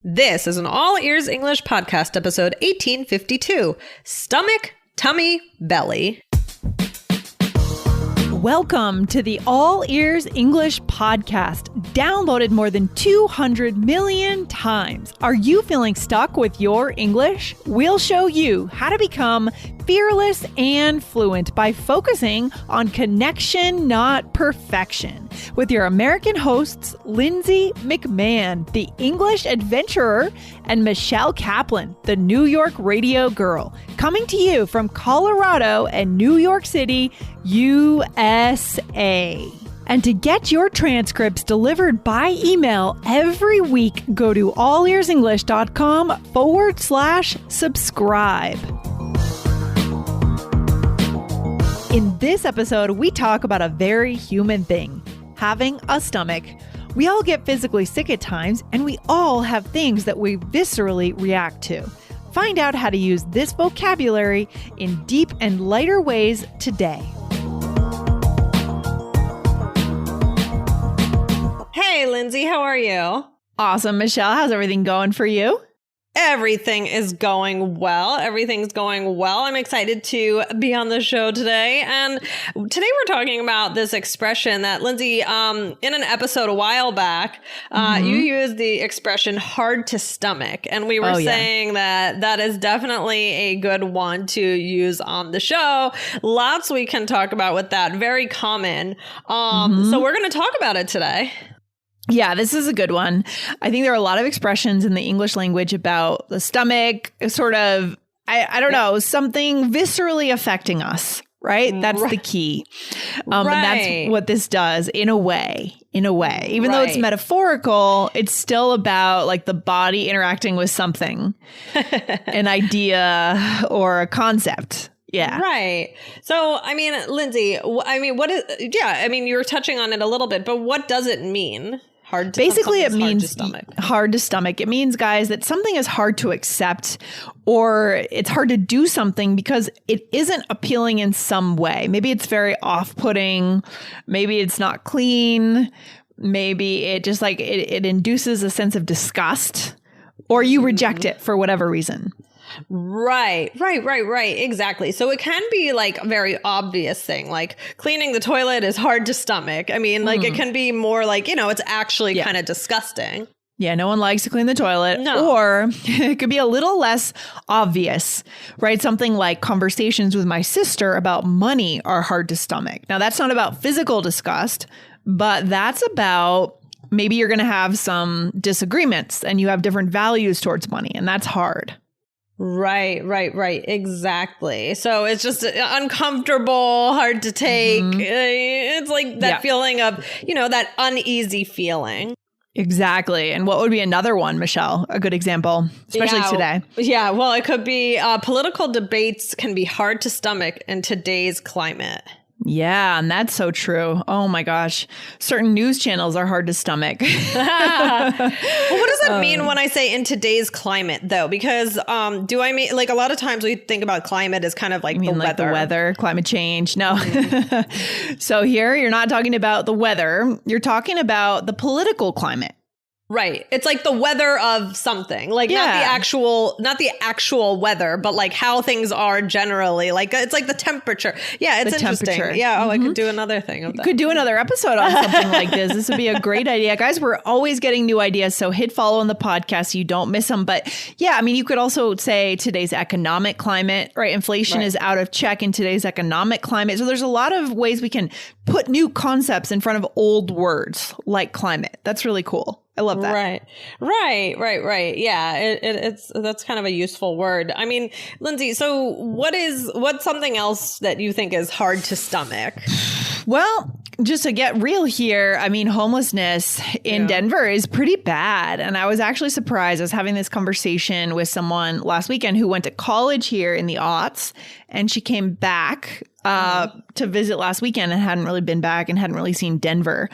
This is an All Ears English podcast, episode 1852, Stomach, Tummy, Belly. Welcome to the All Ears English podcast, downloaded more than 200 million times. Are you feeling stuck with your English? We'll show you how to become fearless and fluent by focusing on connection, not perfection. With your American hosts, Lindsay McMahon, the English adventurer, and Michelle Kaplan, the New York radio girl, coming to you from Colorado and New York City, USA. And to get your transcripts delivered by email every week, go to allearsenglish.com/subscribe. In this episode, we talk about a very human thing, having a stomach. We all get physically sick at times, and we all have things that we viscerally react to. Find out how to use this vocabulary in deep and lighter ways today. Hey, Lindsay, how are you? Awesome. Michelle, how's everything going for you? Everything is going well. Everything's going well. I'm excited to be on the show today. And today we're talking about this expression that Lindsay, in an episode a while back, you used the expression hard to stomach. And we were saying that that is definitely a good one to use on the show. Lots we can talk about with that. Very common. So we're going to talk about it today. Yeah, this is a good one. I think there are a lot of expressions in the English language about the stomach, sort of, I don't know, something viscerally affecting us, right? That's the key. And that's what this does in a way. Even though it's metaphorical, it's still about like the body interacting with something, an idea or a concept. Yeah. Right. So, I mean, Lindsay, what is, you were touching on it a little bit, but what does it mean? Basically, it means hard to stomach. It means, guys, that something is hard to accept or it's hard to do something because it isn't appealing in some way. Maybe it's very off-putting. Maybe it's not clean. Maybe it just like it induces a sense of disgust or you reject it for whatever reason. Right. Exactly. So it can be like a very obvious thing, like cleaning the toilet is hard to stomach. I mean, like it can be more like, it's actually kind of disgusting. Yeah, no one likes to clean the toilet. No. Or it could be a little less obvious, right? Something like conversations with my sister about money are hard to stomach. Now, that's not about physical disgust, but that's about maybe you're going to have some disagreements and you have different values towards money, and that's hard. Right. Exactly. So it's just uncomfortable, hard to take. It's like that feeling of, that uneasy feeling. Exactly. And what would be another one, Michelle? A good example, especially today. Yeah. Well, it could be political debates can be hard to stomach in today's climate. Yeah, and that's so true. Oh my gosh. Certain news channels are hard to stomach. Well, what does that mean when I say in today's climate, though? Because do I mean, like, a lot of times we think about climate as kind of like the weather. The weather, climate change. No. So here you're not talking about the weather. You're talking about the political climate. Right. It's like the weather of something, like not the actual weather, but like how things are generally. Like it's like the temperature. Yeah, it's interesting. Yeah. I could do another thing of that. Could do another episode on something like this. This would be a great idea. Guys, we're always getting new ideas. So hit follow on the podcast so you don't miss them. But yeah, I mean, you could also say today's economic climate, right? Inflation is out of check in today's economic climate. So there's a lot of ways we can put new concepts in front of old words like climate. That's really cool. I love that. Right. Yeah, that's kind of a useful word. I mean, Lindsay, so what's something else that you think is hard to stomach? Well, just to get real here, I mean, homelessness in Denver is pretty bad. And I was actually surprised. I was having this conversation with someone last weekend who went to college here in the aughts, and she came back to visit last weekend and hadn't really been back and hadn't really seen Denver.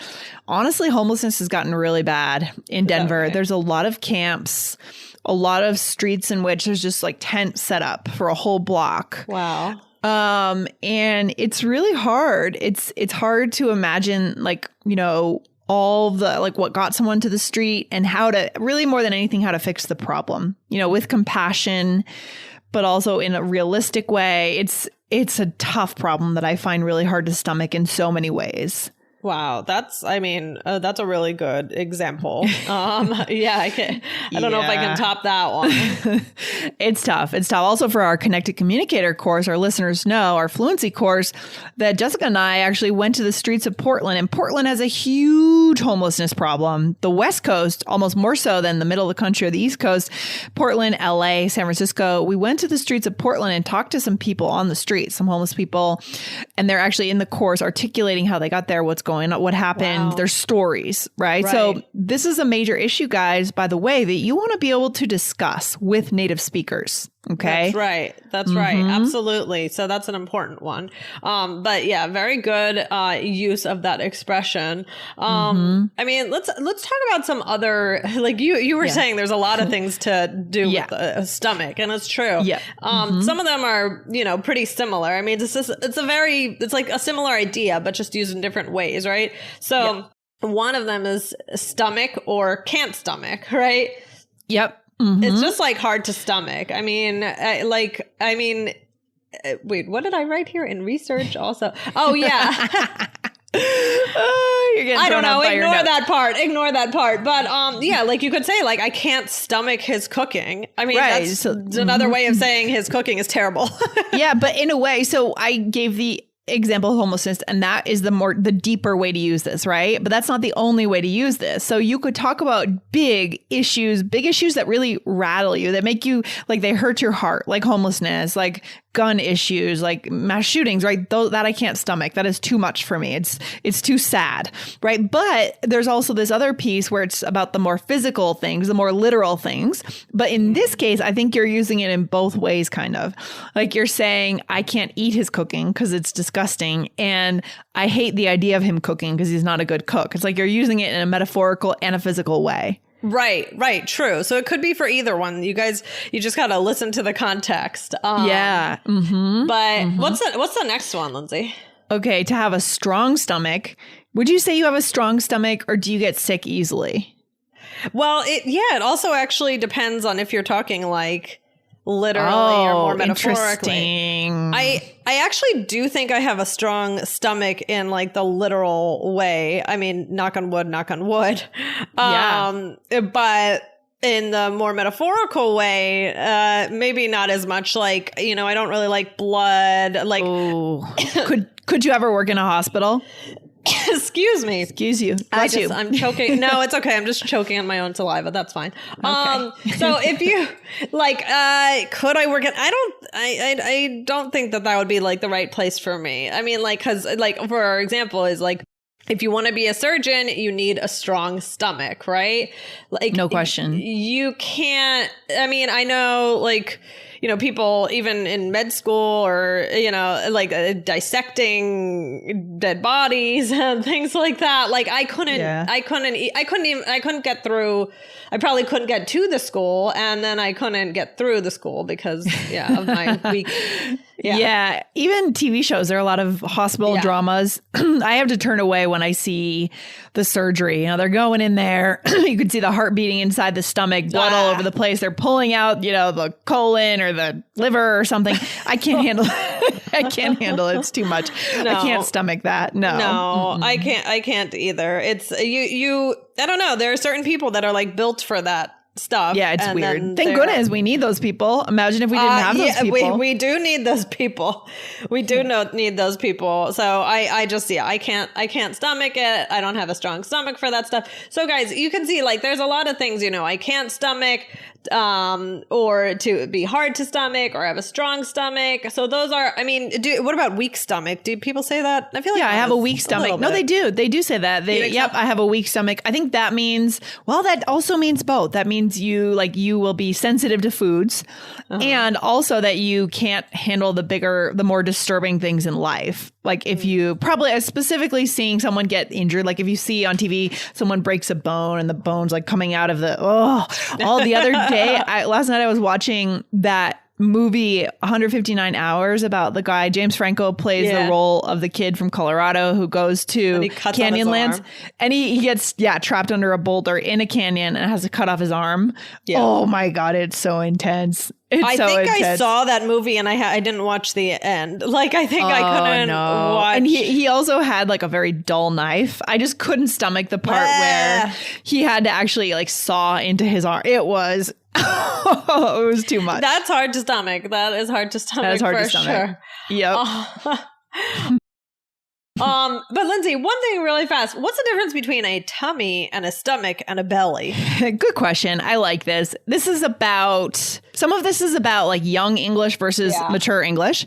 Honestly, homelessness has gotten really bad in Denver. Okay. There's a lot of camps, a lot of streets in which there's just like tents set up for a whole block. Wow. And it's really hard. It's hard to imagine, like, all the like what got someone to the street and how to really more than anything how to fix the problem, you know, with compassion, but also in a realistic way. It's a tough problem that I find really hard to stomach in so many ways. Wow, that's a really good example. Yeah, I don't know if I can top that one. It's tough. It's tough. Also for our Connected Communicator course, our listeners know, our fluency course, that Jessica and I actually went to the streets of Portland, and Portland has a huge homelessness problem. The West Coast, almost more so than the middle of the country or the East Coast, Portland, LA, San Francisco. We went to the streets of Portland and talked to some people on the street, some homeless people, and they're actually in the course articulating how they got there, what's going on, what happened, their stories, right? So this is a major issue, guys, by the way, that you want to be able to discuss with native speakers. Okay. That's right. That's right. Absolutely. So that's an important one. But yeah, very good use of that expression. I mean, let's talk about some other, like you were saying, there's a lot of things to do with the stomach, and it's true. Yeah. Some of them are, you know, pretty similar. I mean, it's like a similar idea, but just used in different ways, right? So one of them is stomach or can't stomach, right? Yep. It's just like hard to stomach. I mean, wait, what did I write here in research also? Oh, yeah. I don't know. Ignore that part. But yeah, like you could say, like, I can't stomach his cooking. I mean, that's another way of saying his cooking is terrible. Yeah, but in a way, so I gave the example of homelessness, and that is the deeper way to use this, right? But that's not the only way to use this. So you could talk about big issues that really rattle you, that make you, like, they hurt your heart, like homelessness, like gun issues, like mass shootings, right? That I can't stomach. That is too much for me. It's too sad, right? But there's also this other piece where it's about the more physical things, the more literal things. But in this case, I think you're using it in both ways, kind of. Like you're saying, I can't eat his cooking because it's disgusting, and I hate the idea of him cooking because he's not a good cook. It's like you're using it in a metaphorical and a physical way. Right. True. So it could be for either one. You guys, you just got to listen to the context. But what's the next one, Lindsay? Okay. To have a strong stomach. Would you say you have a strong stomach, or do you get sick easily? Well, it also actually depends on if you're talking like literally or more metaphorically. Interesting. I actually do think I have a strong stomach in like the literal way. I mean, knock on wood. But in the more metaphorical way, maybe not as much. Like, you know, I don't really like blood. Like, could you ever work in a hospital? Excuse me. Excuse you. I'm choking. No, it's okay. I'm just choking on my own saliva. That's fine. Okay. So if you like, could I work at, I don't think that would be like the right place for me. I mean, like, cause like, for example, is like, if you want to be a surgeon, you need a strong stomach, right? Like, no question. You can't, I mean, I know like, you know, people even in med school or, you know, like dissecting dead bodies and things like that. Like I couldn't get through. I probably couldn't get to the school, and then I couldn't get through the school because of my weak. Yeah. Even TV shows, there are a lot of hospital dramas. I have to turn away when I see the surgery. You know, they're going in there. You could see the heart beating inside the stomach, blood all over the place. They're pulling out, you know, the colon or the liver or something. I can't handle it. I can't handle it. It's too much. No. I can't stomach that. No, I can't either. It's you. I don't know. There are certain people that are like built for that stuff. Yeah, it's weird. Thank goodness we need those people. Imagine if we didn't have those people. We do need those people. We do need those people. So I can't stomach it. I don't have a strong stomach for that stuff. So guys, you can see like there's a lot of things, you know, I can't stomach, or to be hard to stomach, or have a strong stomach. So those are, I mean, what about weak stomach? Do people say that? I feel like I have a weak stomach. No, they do. They do say that. I have a weak stomach. I think that means, well, that also means both. That means you will be sensitive to foods, and also that you can't handle the more disturbing things in life. Like if you probably specifically seeing someone get injured, like if you see on TV, someone breaks a bone and the bone's like coming out of all the other day. Last night I was watching that movie 159 Hours about the guy James Franco plays the role of the kid from Colorado who goes to Canyonlands, and he gets trapped under a boulder in a canyon and has to cut off his arm. Oh my God, it's so intense. I saw that movie and I didn't watch the end. Like, I think I couldn't watch. And he also had like a very dull knife. I just couldn't stomach the part where he had to actually like saw into his arm. It was it was too much. That's hard to stomach. That is hard to stomach. Sure. Yep. But Lindsay, one thing really fast. What's the difference between a tummy and a stomach and a belly? Good question. I like this. Some of this is about like young English versus mature English.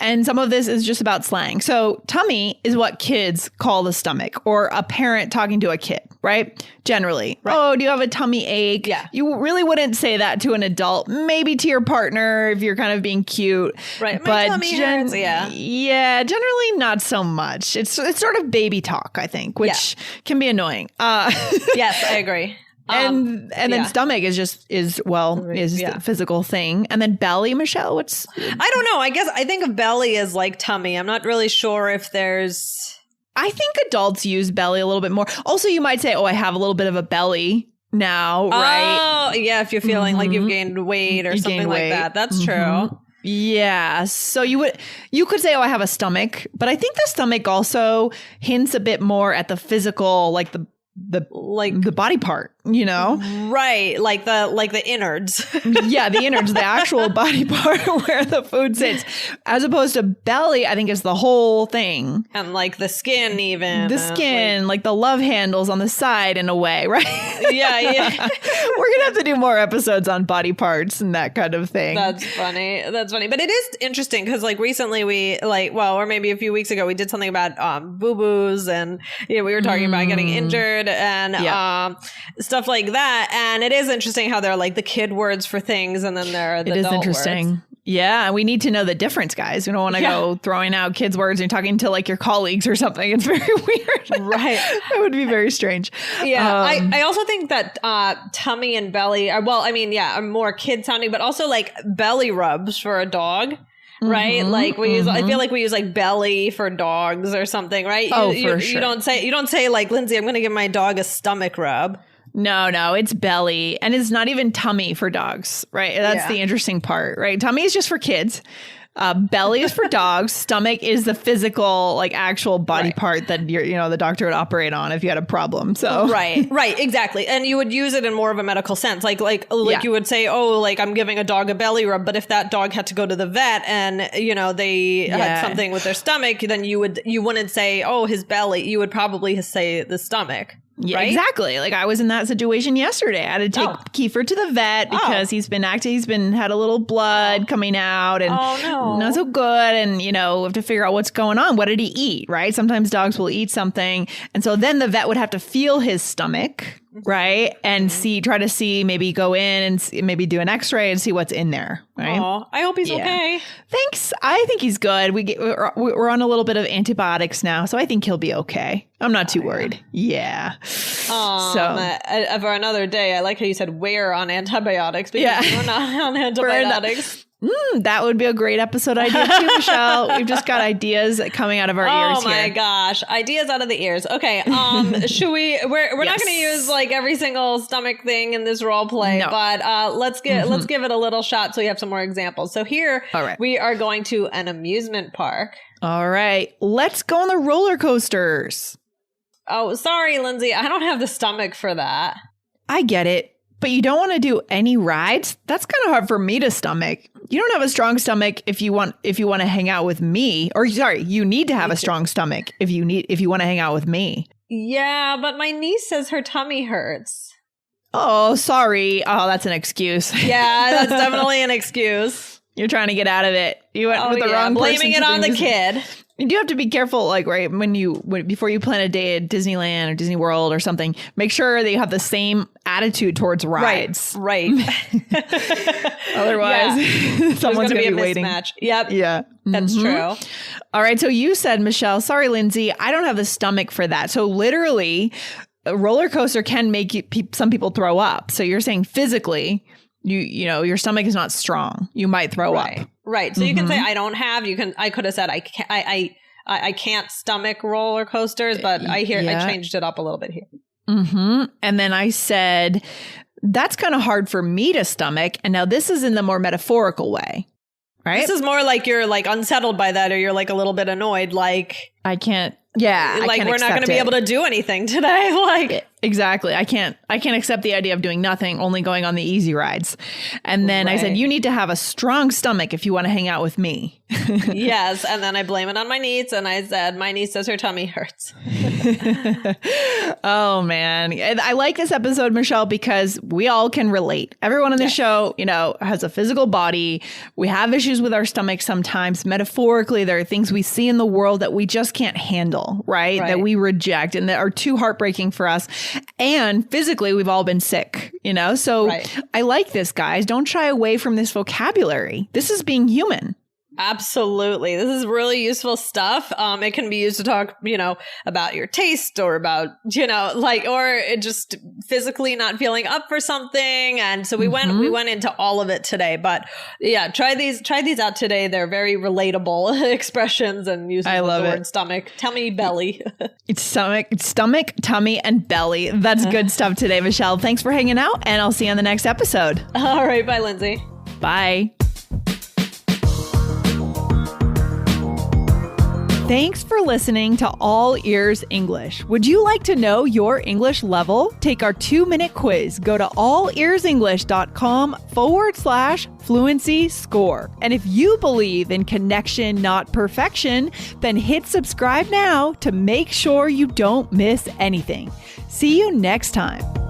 And some of this is just about slang. So tummy is what kids call the stomach, or a parent talking to a kid, right? Generally. Right. Oh, do you have a tummy ache? Yeah. You really wouldn't say that to an adult, maybe to your partner if you're kind of being cute. Right. My tummy hurts. Yeah, generally not so much. It's sort of baby talk, I think, which can be annoying. Yes, I agree. And then stomach is the physical thing. And then belly, Michelle, I don't know. I guess I think of belly as like tummy. I'm not really sure if there's... I think adults use belly a little bit more. Also, you might say, I have a little bit of a belly now, right? Oh, yeah. If you're feeling like you've gained weight or something like that. That's true. Yeah. So you could say, I have a stomach, but I think the stomach also hints a bit more at the physical, like the body part, you know? Right. Like the innards. Yeah, the innards, the actual body part where the food sits, as opposed to belly, I think is the whole thing. And like the skin even. The skin, like the love handles on the side in a way, right? Yeah. We're going to have to do more episodes on body parts and that kind of thing. That's funny. But it is interesting because like recently or maybe a few weeks ago, we did something about boo-boos, and we were talking about getting injured and stuff like that. And it is interesting how they're like the kid words for things, and then they're the adult words. Yeah, we need to know the difference, guys. We don't want to go throwing out kids' words and talking to like your colleagues or something. It's very weird. Right. That would be very strange. Yeah. I also think that tummy and belly are more kid sounding, but also like belly rubs for a dog. Right. Like I feel like we use like belly for dogs or something. Right. For sure. You don't say like, Lindsay, I'm going to give my dog a stomach rub. No, it's belly. And it's not even tummy for dogs. Right. That's the interesting part. Right. Tummy is just for kids. Belly is for dogs. Stomach is the physical, like actual body part that the doctor would operate on if you had a problem. So right, exactly. And you would use it in more of a medical sense, like you would say, I'm giving a dog a belly rub. But if that dog had to go to the vet and they had something with their stomach, then you wouldn't say, his belly. You would probably say the stomach. Yeah, right? Exactly. Like I was in that situation yesterday. I had to take Kiefer to the vet because he's been had a little blood coming out and not so good. And, we have to figure out what's going on. What did he eat? Right. Sometimes dogs will eat something. And so then the vet would have to feel his stomach. Right. And try to see, maybe go in and maybe do an x-ray and see what's in there. Right. Oh, I hope he's okay. Thanks. I think he's good. We're on a little bit of antibiotics now, so I think he'll be okay. I'm not too worried. Yeah. For another day, I like how you said we're on antibiotics because we're not on antibiotics. That would be a great episode idea too, Michelle. We've just got ideas coming out of our ears here. Oh my gosh. Ideas out of the ears. Okay. Should we, we're not going to use like every single stomach thing in this role play, but let's give it a little shot so you have some more examples. So here we are going to an amusement park. All right. Let's go on the roller coasters. Oh, sorry, Lindsay. I don't have the stomach for that. I get it. But you don't want to do any rides? That's kind of hard for me to stomach. You don't have a strong stomach if you want to hang out with me. Or you need to have a strong stomach if you want to hang out with me. Yeah, but my niece says her tummy hurts. Oh, sorry. Oh, that's an excuse. Yeah, that's definitely an excuse. You're trying to get out of it. You went with the wrong person. Blaming it on the kid. You do have to be careful, like, right, before you plan a day at Disneyland or Disney World or something, make sure that you have the same attitude towards rides. Right. Otherwise, someone's going to be waiting. Mismatch. Yep. Yeah. That's true. All right. So you said, Michelle, sorry, Lindsay, I don't have the stomach for that. So literally, a roller coaster can make some people throw up. So you're saying physically, You know, your stomach is not strong. You might throw up. Right. So you can say, I don't have, I could have said, I can't stomach roller coasters, but I changed it up a little bit here. And then I said, that's kind of hard for me to stomach. And now this is in the more metaphorical way, right? This is more like you're like unsettled by that, or you're like a little bit annoyed. Like I can't. Yeah. Like we're not going to be able to do anything today. Like exactly. I can't accept the idea of doing nothing, only going on the easy rides. And then I said, you need to have a strong stomach if you want to hang out with me. Yes. And then I blame it on my niece. And I said, my niece says her tummy hurts. Oh, man. I like this episode, Michelle, because we all can relate. Everyone on the show, you know, has a physical body. We have issues with our stomach sometimes. Metaphorically, there are things we see in the world that we just can't handle. Right? That we reject and that are too heartbreaking for us. And physically, we've all been sick, you know? So I like this, guys. Don't shy away from this vocabulary. This is being human. Absolutely. This is really useful stuff. It can be used to talk, you know, about your taste or about, you know, like, or just physically not feeling up for something. And so we went into all of it today, but yeah, try these out today. They're very relatable expressions and using the word stomach, tummy, belly. It's stomach, tummy, and belly. That's good stuff today, Michelle. Thanks for hanging out, and I'll see you on the next episode. All right. Bye, Lindsay. Bye. Thanks for listening to All Ears English. Would you like to know your English level? Take our 2-minute quiz. Go to allearsenglish.com/fluency score. And if you believe in connection, not perfection, then hit subscribe now to make sure you don't miss anything. See you next time.